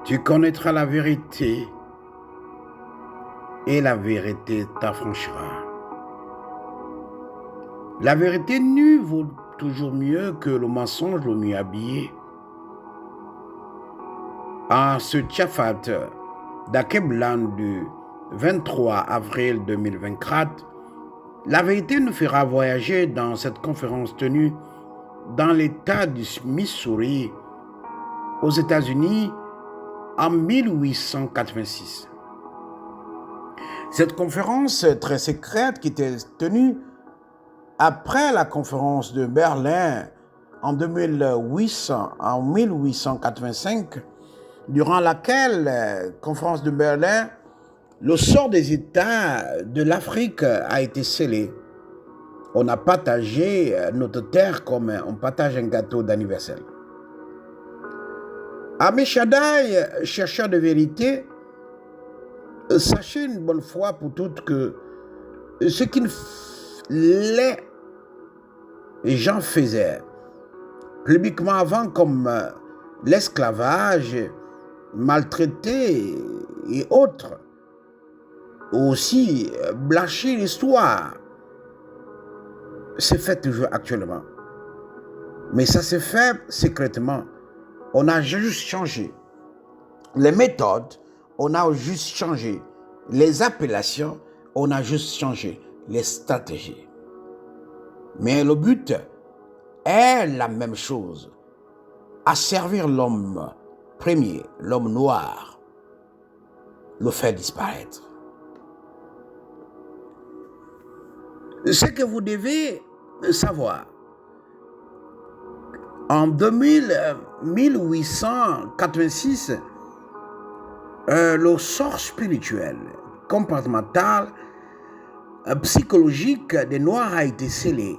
Tu connaîtras la vérité et la vérité t'affranchira. La vérité nue vaut toujours mieux que le mensonge le mieux habillé. En ce Tchafat d'Akeblan du 23 avril 2024, la vérité nous fera voyager dans cette conférence tenue dans l'État du Missouri, aux États-Unis, en 1886. Cette conférence très secrète qui était tenue après la conférence de Berlin en 1885, durant laquelle, conférence de Berlin, le sort des États de l'Afrique a été scellé. On a partagé notre terre comme on partage un gâteau d'anniversaire. Aimé Shaddai, chercheur de vérité, sachez une bonne fois pour toutes que ce que les gens faisaient publiquement avant, comme l'esclavage, maltraité et autres, aussi blanchir l'histoire, c'est fait toujours actuellement. Mais ça s'est fait secrètement. On a juste changé les méthodes, on a juste changé les appellations, on a juste changé les stratégies. Mais le but est la même chose, asservir l'homme premier, l'homme noir, le faire disparaître. Ce que vous devez savoir, en 1886, le sort spirituel, comportemental, psychologique des Noirs a été scellé.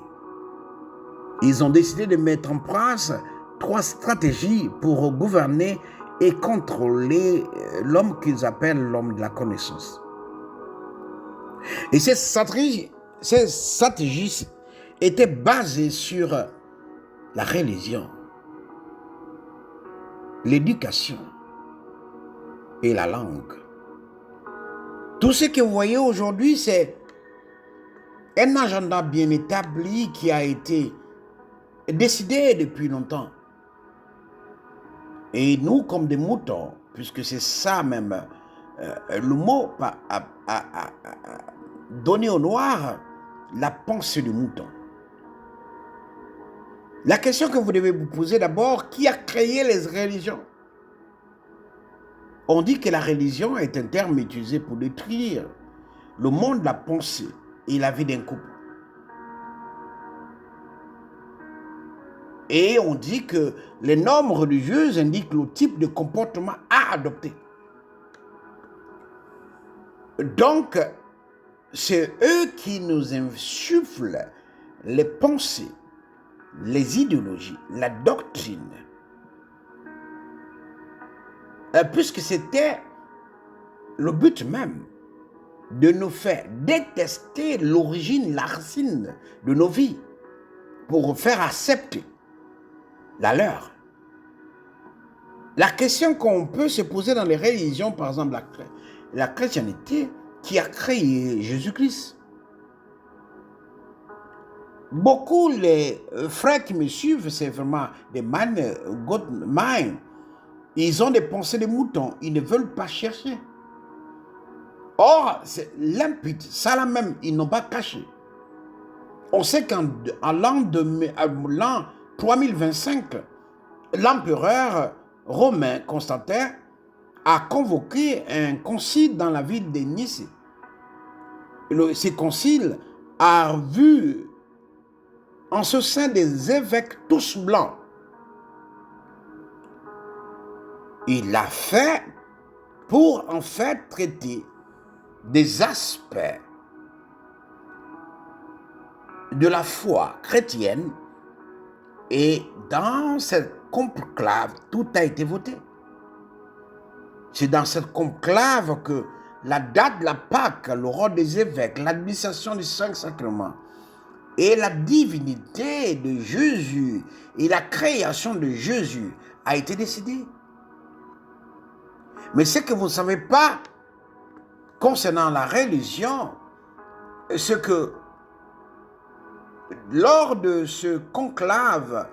Ils ont décidé de mettre en place 3 stratégies pour gouverner et contrôler l'homme qu'ils appellent l'homme de la connaissance. Et ces stratégies étaient basées sur la religion, l'éducation et la langue. Tout ce que vous voyez aujourd'hui, c'est un agenda bien établi qui a été décidé depuis longtemps. Et nous, comme des moutons, puisque c'est ça même, le mot a donné au noir la pensée du mouton. La question que vous devez vous poser d'abord, qui a créé les religions? On dit que la religion est un terme utilisé pour détruire le monde de la pensée et la vie d'un couple. Et on dit que les normes religieuses indiquent le type de comportement à adopter. Donc, c'est eux qui nous insufflent les pensées, les idéologies, la doctrine. Puisque c'était le but même de nous faire détester l'origine, la racine de nos vies, pour faire accepter la leur. La question qu'on peut se poser dans les religions, par exemple la chrétienté, qui a créé Jésus-Christ. Beaucoup les frères qui me suivent, c'est vraiment des man, God mind. Ils ont des pensées de moutons, ils ne veulent pas chercher. Or, c'est limpide, ça là même, ils n'ont pas caché. On sait qu'en l'an 3025, l'empereur romain Constantin a convoqué un concile dans la ville de Nice. Ce concile a vu en ce sein des évêques tous blancs. Il l'a fait pour en fait traiter des aspects de la foi chrétienne, et dans cette conclave, tout a été voté. C'est dans cette conclave que la date de la Pâque, le rôle des évêques, l'administration des 5 sacrements et la divinité de Jésus et la création de Jésus a été décidée. Mais ce que vous ne savez pas concernant la religion, c'est que lors de ce conclave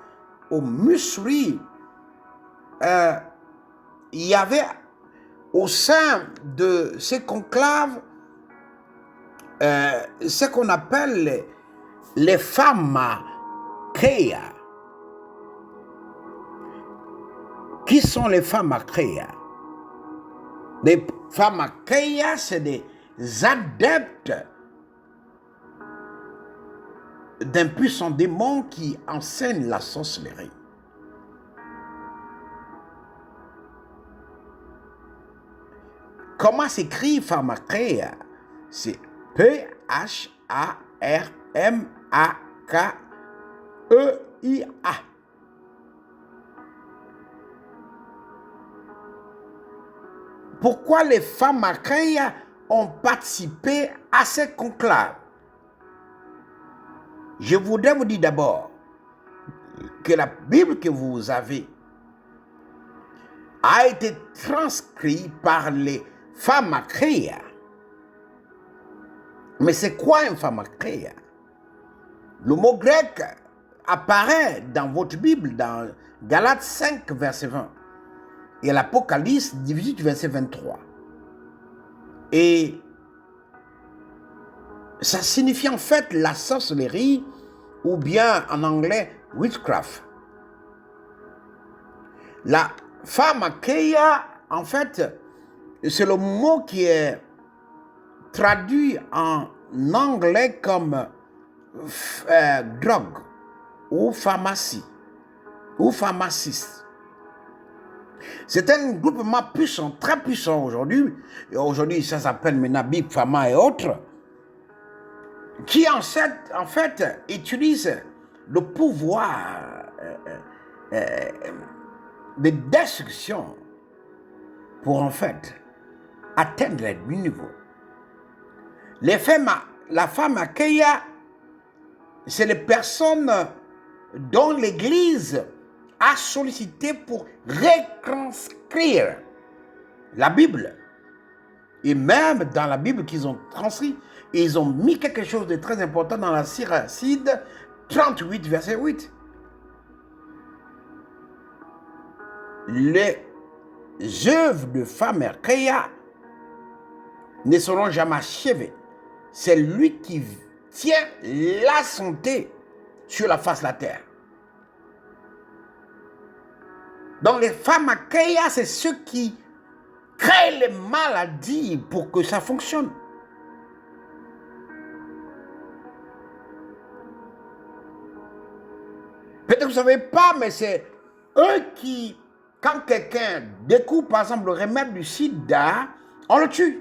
au Missouri, il y avait au sein de ces conclaves ce qu'on appelle les pharmakeia. Qui sont les pharmakeia? Les pharmakeia, c'est des adeptes d'un puissant démon qui enseigne la sorcellerie. Comment s'écrit pharmakeia? C'est P-H-A-R-M-A-K-E-I-A. Pourquoi les pharmakeia ont participé à ce conclave? Je voudrais vous dire d'abord que la Bible que vous avez a été transcrite par les pharmakeia. Mais c'est quoi un pharmakeia? Le mot grec apparaît dans votre Bible, dans Galates 5, verset 20, et l'Apocalypse 18, verset 23. Et ça signifie en fait la sorcellerie, ou bien en anglais, witchcraft. La pharmakeia, en fait, c'est le mot qui est traduit en anglais comme drogue ou pharmacie ou pharmaciste. C'est un groupement puissant, très puissant aujourd'hui. Et aujourd'hui, ça s'appelle maintenant Big Pharma et autres, qui en fait utilise le pouvoir de destruction pour en fait atteindre le niveau. La pharmakeia, c'est les personnes dont l'Église a sollicité pour retranscrire la Bible. Et même dans la Bible qu'ils ont transcrit, ils ont mis quelque chose de très important dans la Siracide 38, verset 8. Les œuvres de pharmakeia ne seront jamais achevées. C'est lui qui tient la santé sur la face de la terre. Donc les pharmakeia, c'est ceux qui créent les maladies pour que ça fonctionne. Peut-être que vous ne savez pas, mais c'est eux qui, quand quelqu'un découvre par exemple le remède du sida, on le tue.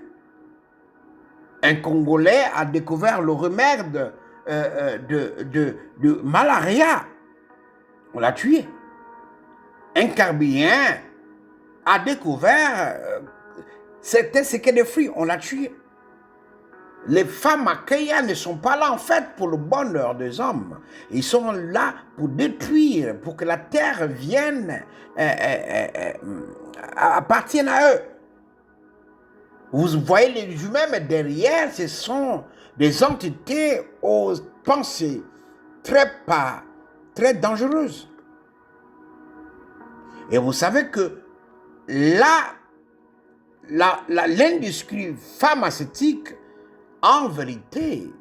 Un Congolais a découvert le remède de malaria. On l'a tué. Un Carbien a découvert c'était ce qu'est des fruits. On l'a tué. Les pharmakeia ne sont pas là en fait pour le bonheur des hommes. Ils sont là pour détruire, pour que la terre vienne appartienne à eux. Vous voyez les humains, mais derrière, ce sont des entités aux pensées très dangereuses. Et vous savez que l'industrie pharmaceutique, en vérité,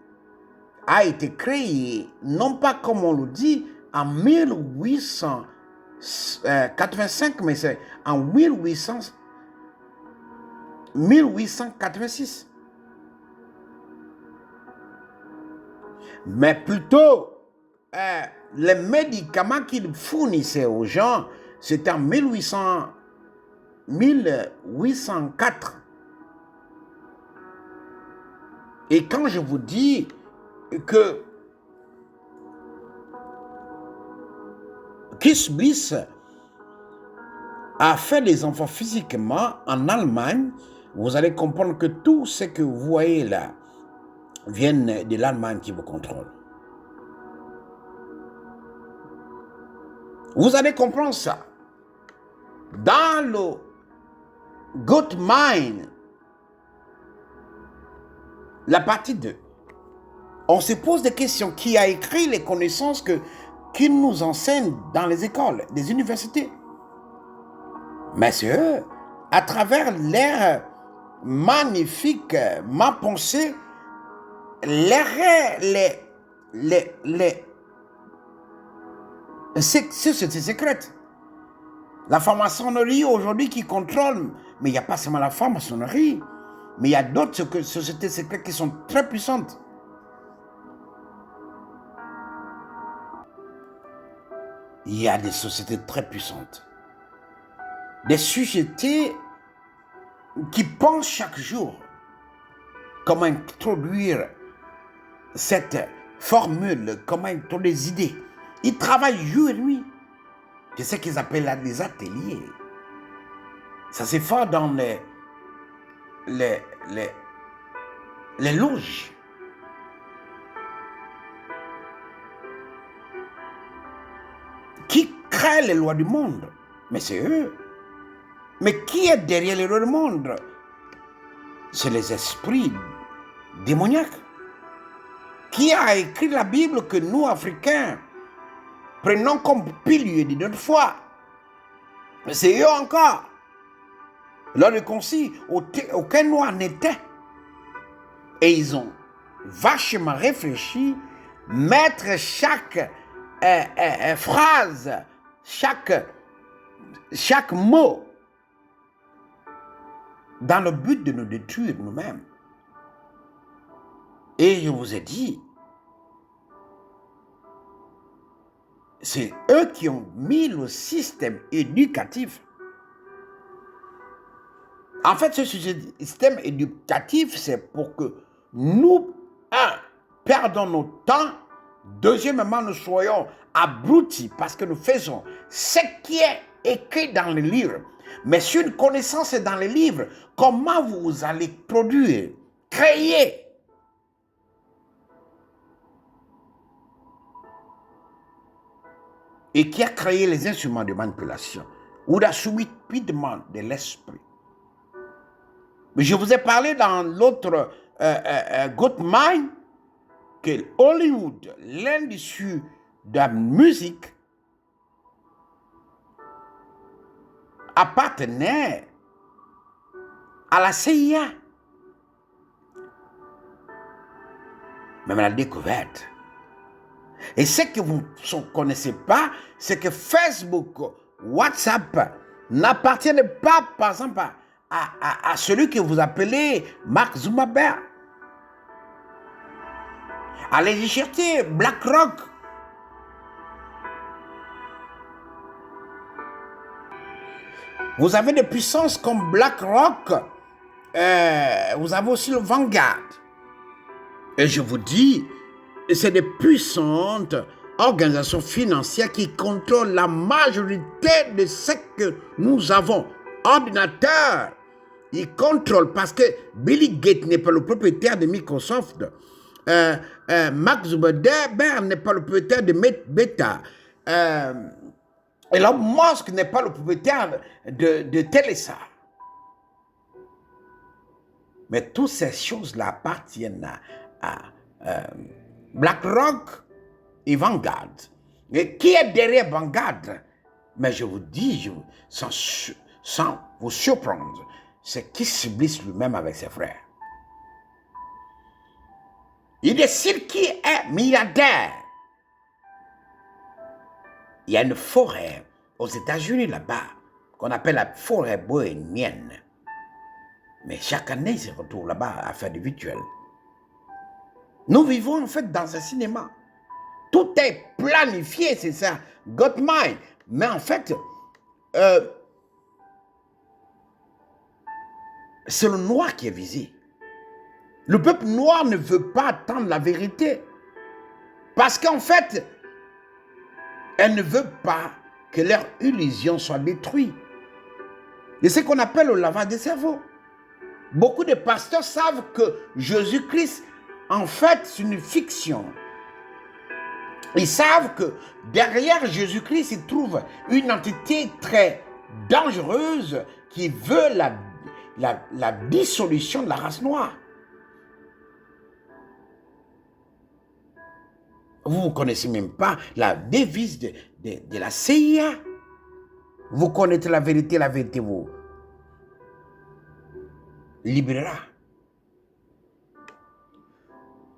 a été créée, non pas comme on le dit, en 1885, mais c'est en 1886. Mais plutôt, les médicaments qu'ils fournissaient aux gens, c'était en 1804. Et quand je vous dis que Kiss Bliss a fait des enfants physiquement en Allemagne, vous allez comprendre que tout ce que vous voyez là vient de l'Allemagne qui vous contrôle. Vous allez comprendre ça. Dans Good Mind, la partie 2. On se pose des questions. Qui a écrit les connaissances qu'ils nous enseignent dans les écoles, les universités? Mais c'est eux, à travers leur magnifique ma pensée, les sociétés secrètes. La franc-maçonnerie aujourd'hui qui contrôle, mais il n'y a pas seulement la franc-maçonnerie, mais il y a d'autres sociétés secrètes qui sont très puissantes. Il y a des sociétés très puissantes. Des sociétés qui pensent chaque jour comment introduire cette formule, comment introduire des idées. Ils travaillent jour et nuit. C'est ce qu'ils appellent des ateliers. Ça se fait dans les loges. Qui crée les lois du monde? Mais c'est eux. Mais qui est derrière les lois du monde? C'est les esprits démoniaques. Qui a écrit la Bible que nous, Africains, prenons comme pilier de notre foi? C'est eux encore. Lors du concile, aucun noir n'était. Et ils ont vachement réfléchi, mettre chaque phrase, chaque mot dans le but de nous détruire nous-mêmes. Et je vous ai dit, c'est eux qui ont mis le système éducatif. En fait, ce système éducatif, c'est pour que nous, perdons notre temps. Deuxièmement, nous soyons abrutis parce que nous faisons ce qui est écrit dans les livres. Mais si une connaissance est dans les livres, comment vous allez produire, créer? Et qui a créé les instruments de manipulation ou d'assoupissement de l'esprit? Je vous ai parlé dans l'autre Good Mind que Hollywood, l'industrie de la musique, appartenait à la CIA. Même à la découverte. Et ce que vous ne connaissez pas, c'est que Facebook, WhatsApp n'appartiennent pas, par exemple, à celui que vous appelez Mark Zuckerberg. Allez chercher BlackRock. Vous avez des puissances comme BlackRock. Vous avez aussi le Vanguard. Et je vous dis, c'est des puissantes organisations financières qui contrôlent la majorité de ce que nous avons. Ordinateur, ils contrôlent parce que Billy Gates n'est pas le propriétaire de Microsoft. Mark Zuckerberg n'est pas le propriétaire de Meta. Elon Musk n'est pas le propriétaire de Telesat. Mais toutes ces choses-là appartiennent à BlackRock et Vanguard. Et qui est derrière Vanguard? Mais je vous dis, sans vous surprendre, c'est qui subisse lui-même avec ses frères. Il décide qui est milliardaire. Il y a une forêt aux États-Unis là-bas qu'on appelle la forêt bohémienne. Mais chaque année, il se retrouve là-bas à faire des rituels. Nous vivons en fait dans un cinéma. Tout est planifié, c'est ça. God Mind. Mais en fait, c'est le noir qui est visé. Le peuple noir ne veut pas attendre la vérité. Parce qu'en fait, elle ne veut pas que leur illusion soit détruite. Et c'est ce qu'on appelle le lavage des cerveaux. Beaucoup de pasteurs savent que Jésus-Christ, en fait, c'est une fiction. Ils savent que derrière Jésus-Christ, il trouve une entité très dangereuse qui veut la dissolution de la race noire. Vous ne connaissez même pas la devise de la CIA. Vous connaissez la vérité vous libérera.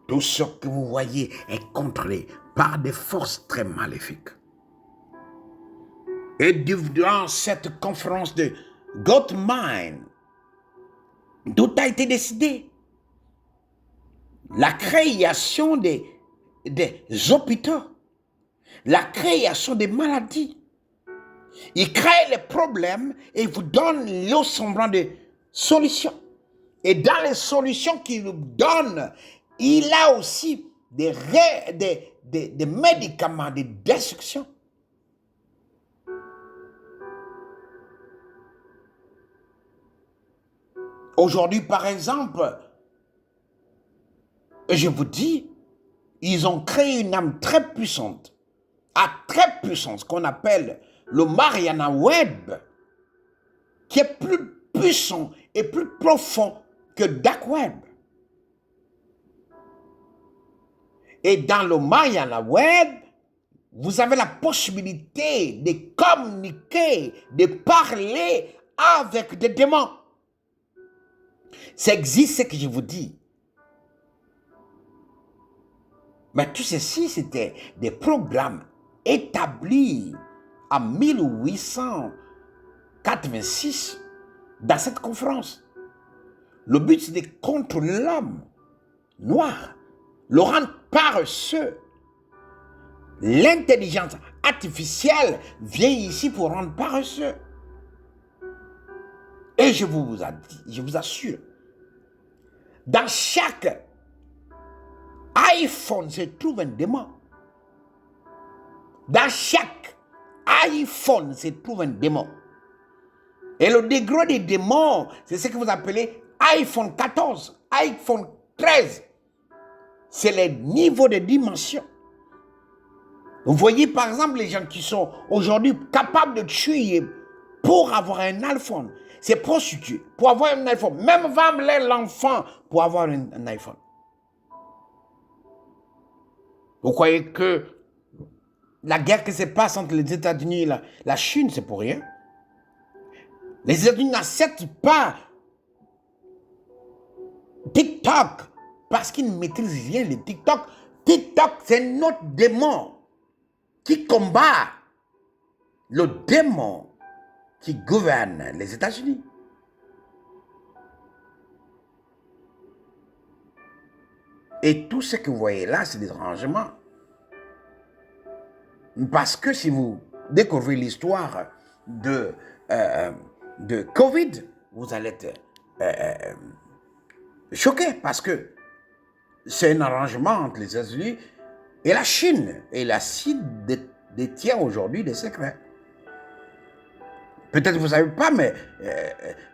Tout ce que vous voyez est contrôlé par des forces très maléfiques. Et durant cette conférence de God Mind, tout a été décidé. La création des hôpitaux, la création des maladies. Il crée les problèmes et vous donne le semblant de solutions. Et dans les solutions qu'il nous donne, il a aussi des médicaments de destruction. Aujourd'hui, par exemple, je vous dis, ils ont créé une arme très puissante, qu'on appelle le Mariana Web, qui est plus puissant et plus profond que Dark Web. Et dans le Mariana Web, vous avez la possibilité de communiquer, de parler avec des démons. Ça existe, ce que je vous dis. Mais tout ceci, c'était des programmes établis en 1886 dans cette conférence. Le but, c'est de contrôler l'homme noir, le rendre paresseux. L'intelligence artificielle vient ici pour rendre paresseux. Et je vous assure, dans chaque iPhone se trouve un démon. Dans chaque iPhone se trouve un démon. Et le degré des démons, c'est ce que vous appelez iPhone 14, iPhone 13. C'est les niveaux de dimension. Vous voyez par exemple les gens qui sont aujourd'hui capables de tuer pour avoir un iPhone. C'est prostitué pour avoir un iPhone. Même vendre l'enfant pour avoir un iPhone. Vous croyez que la guerre qui se passe entre les États-Unis et la Chine, c'est pour rien? Les États-Unis n'acceptent pas TikTok parce qu'ils ne maîtrisent rien les TikTok. TikTok, c'est notre démon qui combat le démon qui gouverne les États-Unis. Et tout ce que vous voyez là, c'est des rangements. Parce que si vous découvrez l'histoire de Covid, vous allez être choqué parce que c'est un arrangement entre les États-Unis et la Chine. Et la Chine détient aujourd'hui des secrets. Peut-être que vous ne savez pas, mais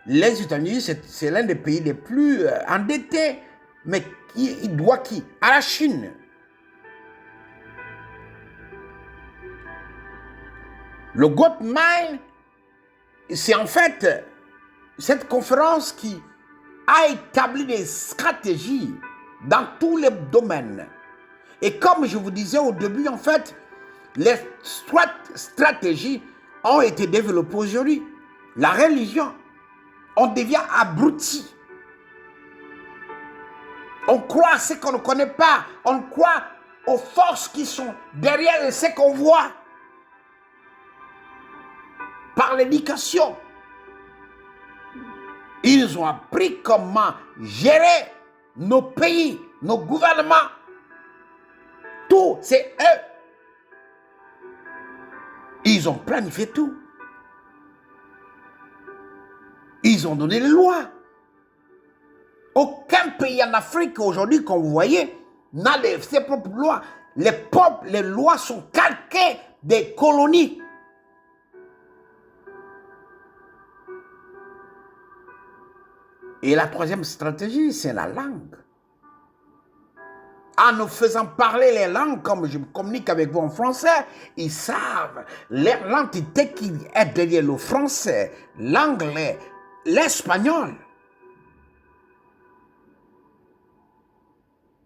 les États-Unis, c'est l'un des pays les plus endettés. Mais il doit qui? À la Chine. Le God Mind, c'est en fait cette conférence qui a établi des stratégies dans tous les domaines. Et comme je vous disais au début, en fait, les stratégies ont été développées aujourd'hui. La religion, on devient abruti. On croit à ce qu'on ne connaît pas. On croit aux forces qui sont derrière ce qu'on voit. Par l'éducation. Ils ont appris comment gérer nos pays, nos gouvernements. Tout, c'est eux. Ils ont planifié tout. Ils ont donné les lois. Aucun pays en Afrique aujourd'hui, comme vous voyez, n'a ses propres lois. Les lois sont calquées des colonies. Et la troisième stratégie, c'est la langue. En nous faisant parler les langues, comme je communique avec vous en français, ils savent l'entité qui est derrière le français, l'anglais, l'espagnol.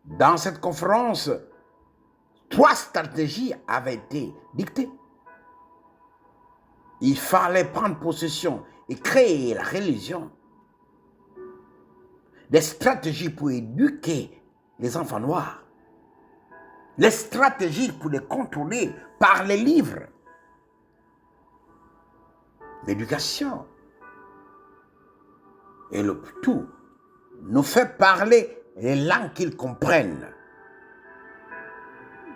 Dans cette conférence, 3 stratégies avaient été dictées. Il fallait prendre possession et créer la religion. Des stratégies pour éduquer les enfants noirs. Les stratégies pour les contrôler par les livres. L'éducation. Et le tout nous fait parler les langues qu'ils comprennent.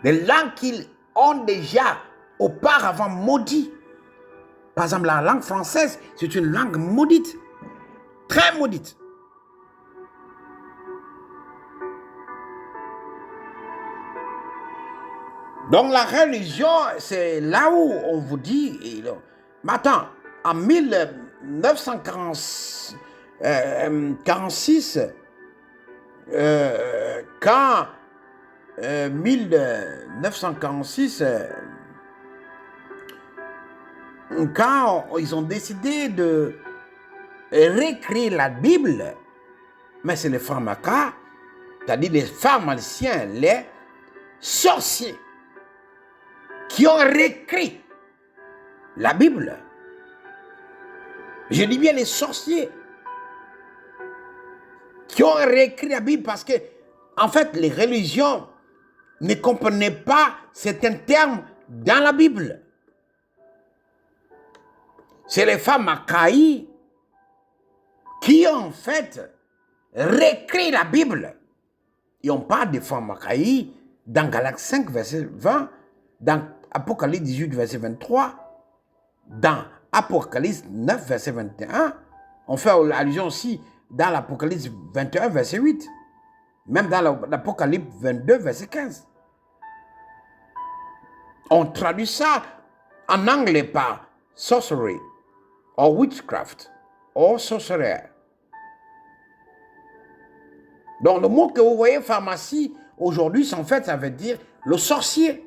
Les langues qu'ils ont déjà auparavant maudites. Par exemple, la langue française, c'est une langue maudite. Très maudite. Donc la religion, c'est là où on vous dit, mais attends, en 1946, quand 1946, quand ils ont décidé de réécrire la Bible, mais c'est les pharmacas, c'est-à-dire les pharmaciens, les sorciers, qui ont réécrit la Bible. Je dis bien les sorciers qui ont réécrit la Bible parce que, en fait, les religions ne comprenaient pas certains termes dans la Bible. C'est les pharmacai qui ont, en fait, réécrit la Bible. Et on parle des pharmacai dans Galates 5, verset 20, dans Apocalypse 18, verset 23, dans Apocalypse 9, verset 21, on fait allusion aussi dans l'Apocalypse 21, verset 8, même dans l'Apocalypse 22, verset 15. On traduit ça en anglais par sorcery, or witchcraft, or sorcerer. Donc le mot que vous voyez pharmacie aujourd'hui, en fait, ça veut dire le sorcier.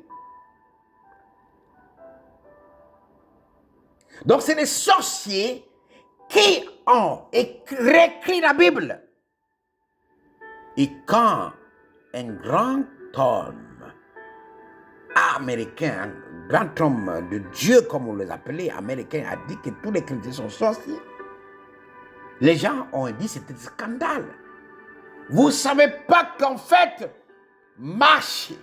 Donc, c'est les sorciers qui ont réécrit la Bible. Et quand un grand homme américain, un grand homme de Dieu, comme on les appelait, américain, a dit que tous les chrétiens sont sorciers, les gens ont dit que c'était un scandale. Vous ne savez pas qu'en fait, marcher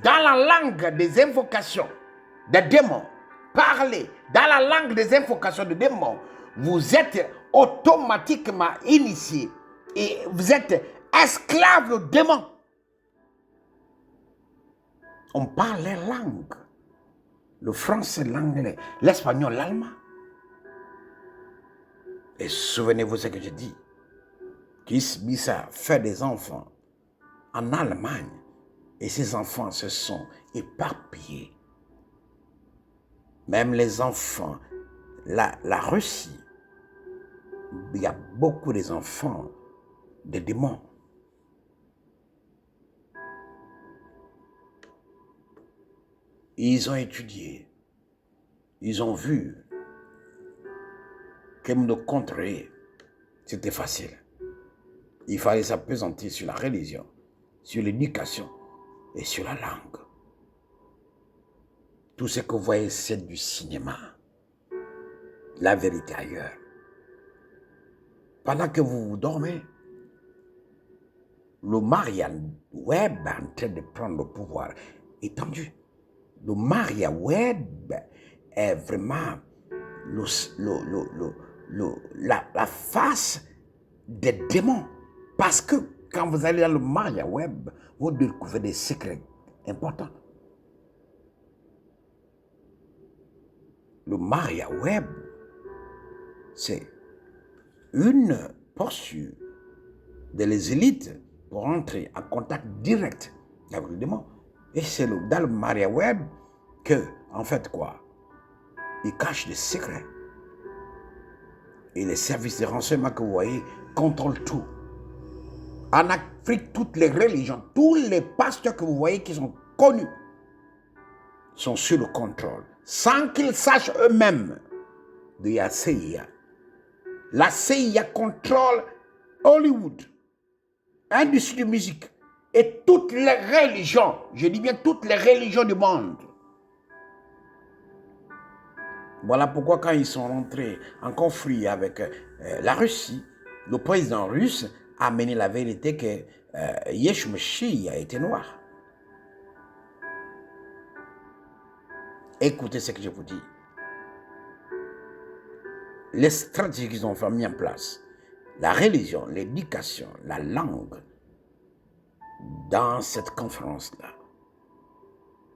dans la langue des invocations des démons, parler dans la langue des invocations de démons, vous êtes automatiquement initié et vous êtes esclave de démons. On parle les langues, le français, l'anglais, l'espagnol, l'allemand. Et souvenez-vous ce que je dis, qu'Isbissa fait des enfants en Allemagne et ces enfants se sont éparpillés. Même les enfants, la Russie, il y a beaucoup des enfants de démons. Ils ont étudié, ils ont vu que nous contrer, c'était facile. Il fallait s'appesantir sur la religion, sur l'éducation et sur la langue. Tout ce que vous voyez, c'est du cinéma. La vérité ailleurs. Pendant que vous dormez, le Maria Web est en train de prendre le pouvoir étendu. Le Maria Web est vraiment la face des démons. Parce que quand vous allez dans le Maria Web, vous découvrez des secrets importants. Le Maria Web, c'est une posture de les élites pour entrer en contact direct avec le démon. Et c'est dans le Maria Web que, en fait, quoi, ils cachent des secrets. Et les services de renseignement que vous voyez contrôlent tout. En Afrique, toutes les religions, tous les pasteurs que vous voyez qui sont connus sont sous le contrôle, sans qu'ils sachent eux-mêmes de la CIA. La CIA contrôle Hollywood, industrie de musique Et toutes les religions, je dis bien toutes les religions du monde. Voilà pourquoi quand ils sont rentrés en conflit avec la Russie, le président russe a amené la vérité que Yeshua Mashiach a été noir. Écoutez ce que je vous dis. Les stratégies qu'ils ont mis en place, la religion, l'éducation, la langue, dans cette conférence-là,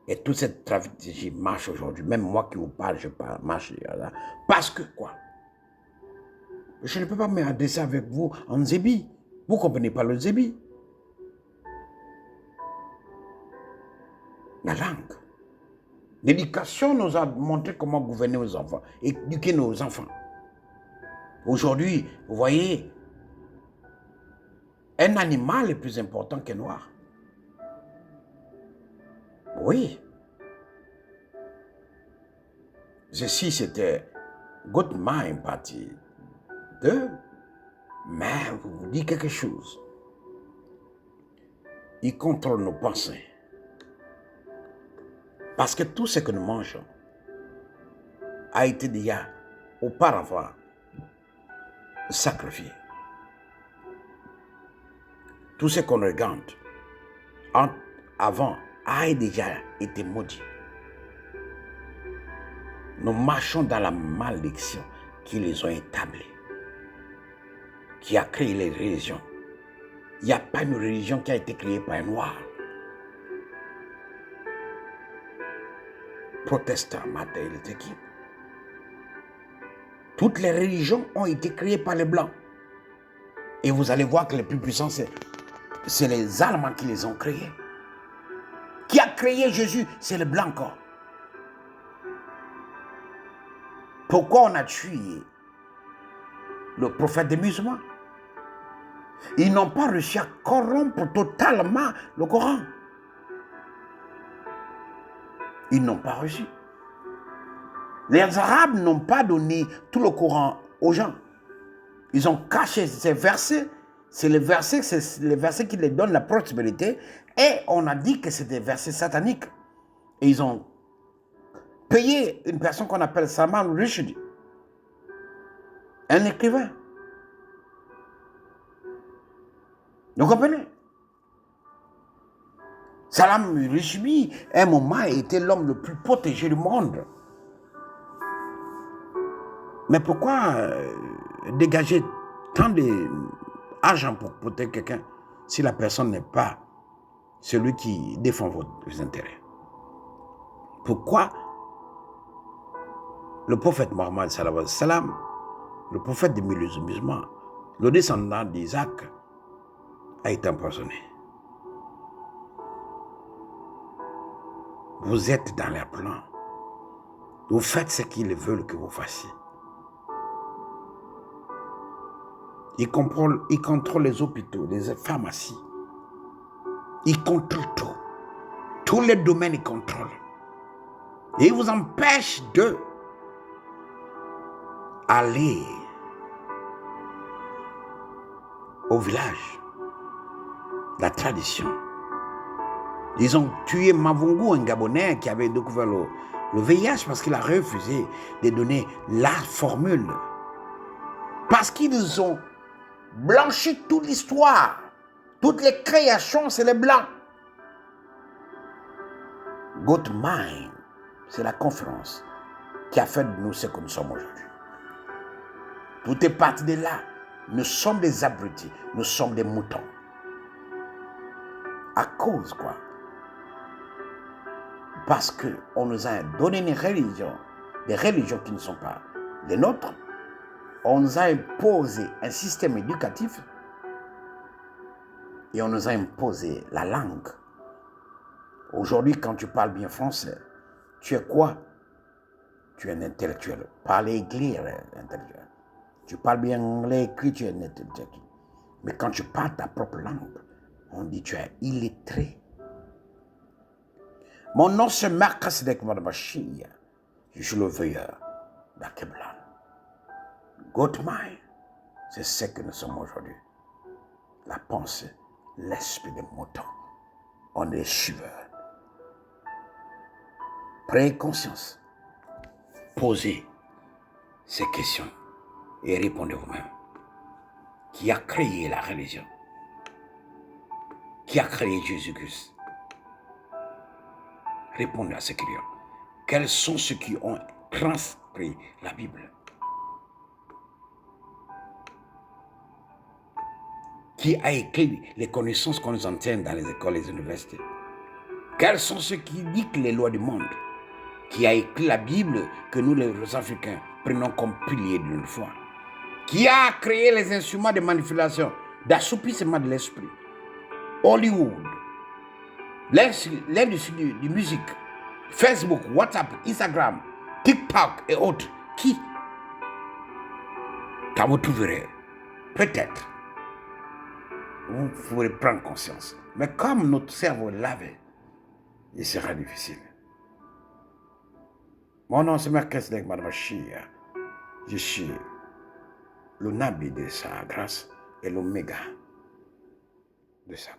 et toute cette stratégie marche aujourd'hui. Même moi qui vous parle, je marche là. Parce que quoi? Je ne peux pas m'adresser avec vous en zébi. Vous ne comprenez pas le zébi. La langue. L'éducation nous a montré comment gouverner nos enfants, éduquer nos enfants. Aujourd'hui, vous voyez, un animal est plus important qu'un noir. Oui. Ceci, c'était Good Mind partie 2. Mais vous dites quelque chose. Il contrôle nos pensées. Parce que tout ce que nous mangeons a été déjà auparavant sacrifié. Tout ce qu'on regarde avant a déjà été maudit. Nous marchons dans la malédiction qui les ont établis, qui a créé les religions. Il n'y a pas une religion qui a été créée par un noir. Protestant, Martin Luther King. Toutes les religions ont été créées par les Blancs. Et vous allez voir que les plus puissants, c'est les Allemands qui les ont créés. Qui a créé Jésus, c'est les Blancs encore. Pourquoi on a tué le prophète des musulmans? Ils n'ont pas réussi à corrompre totalement le Coran. Ils n'ont pas reçu. Les Arabes n'ont pas donné tout le Coran aux gens. Ils ont caché ces versets. C'est les versets qui les donnent la prospérité. Et on a dit que c'est des versets sataniques. Et ils ont payé une personne qu'on appelle Salman Rushdie, un écrivain. Vous comprenez? Salman Rushdie, à un moment, était l'homme le plus protégé du monde. Mais pourquoi dégager tant d'argent pour protéger quelqu'un si la personne n'est pas celui qui défend vos intérêts? Pourquoi le prophète Mohammed sallallahu alayhi wa sallam, le prophète des musulmans, le descendant d'Isaac, a été empoisonné? Vous êtes dans leur plan. Vous faites ce qu'ils veulent que vous fassiez. Ils contrôlent les hôpitaux, les pharmacies. Ils contrôlent tout. Tous les domaines, ils contrôlent. Et ils vous empêchent de aller au village. La tradition. Ils ont tué Mavungu, un Gabonais qui avait découvert le VIH parce qu'il a refusé de donner la formule. Parce qu'ils ont blanchi toute l'histoire. Toutes les créations, c'est les Blancs. Good Mind, c'est la conférence qui a fait de nous ce que nous sommes aujourd'hui. Tout est parti de là. Nous sommes des abrutis, nous sommes des moutons. À cause quoi? Parce qu'on nous a donné une religion, des religions qui ne sont pas les nôtres. On nous a imposé un système éducatif et on nous a imposé la langue. Aujourd'hui, quand tu parles bien français, tu es quoi? Tu es un intellectuel. Parler anglais, intellectuel. Tu parles bien anglais, écrit, tu es un intellectuel. Mais quand tu parles ta propre langue, on dit tu es illettré. Mon nom c'est Marcus Dekmadabashia. Je suis le veilleur d'Akeblan. Good Mind, c'est ce que nous sommes aujourd'hui. La pensée, l'esprit des moutons. On est suiveur. Prenez conscience. Posez ces questions et répondez vous-même. Qui a créé la religion? Qui a créé Jésus-Christ? Répondez à ces questions. Quels sont ceux qui ont transcrit la Bible? Qui a écrit les connaissances qu'on nous enseigne dans les écoles et les universités? Quels sont ceux qui dictent les lois du monde? Qui a écrit la Bible que nous, les Africains, prenons comme pilier de notre foi? Qui a créé les instruments de manipulation, d'assouplissement de l'esprit? Hollywood, l'industrie de musique, Facebook, WhatsApp, Instagram, TikTok et autres. Qui? Quand vous trouverez, peut-être, vous pourrez prendre conscience. Mais comme notre cerveau est lavé, il sera difficile. Mon nom c'est Melchizedek Madamashia. Je suis le Nabi de sa grâce et l'Oméga de sa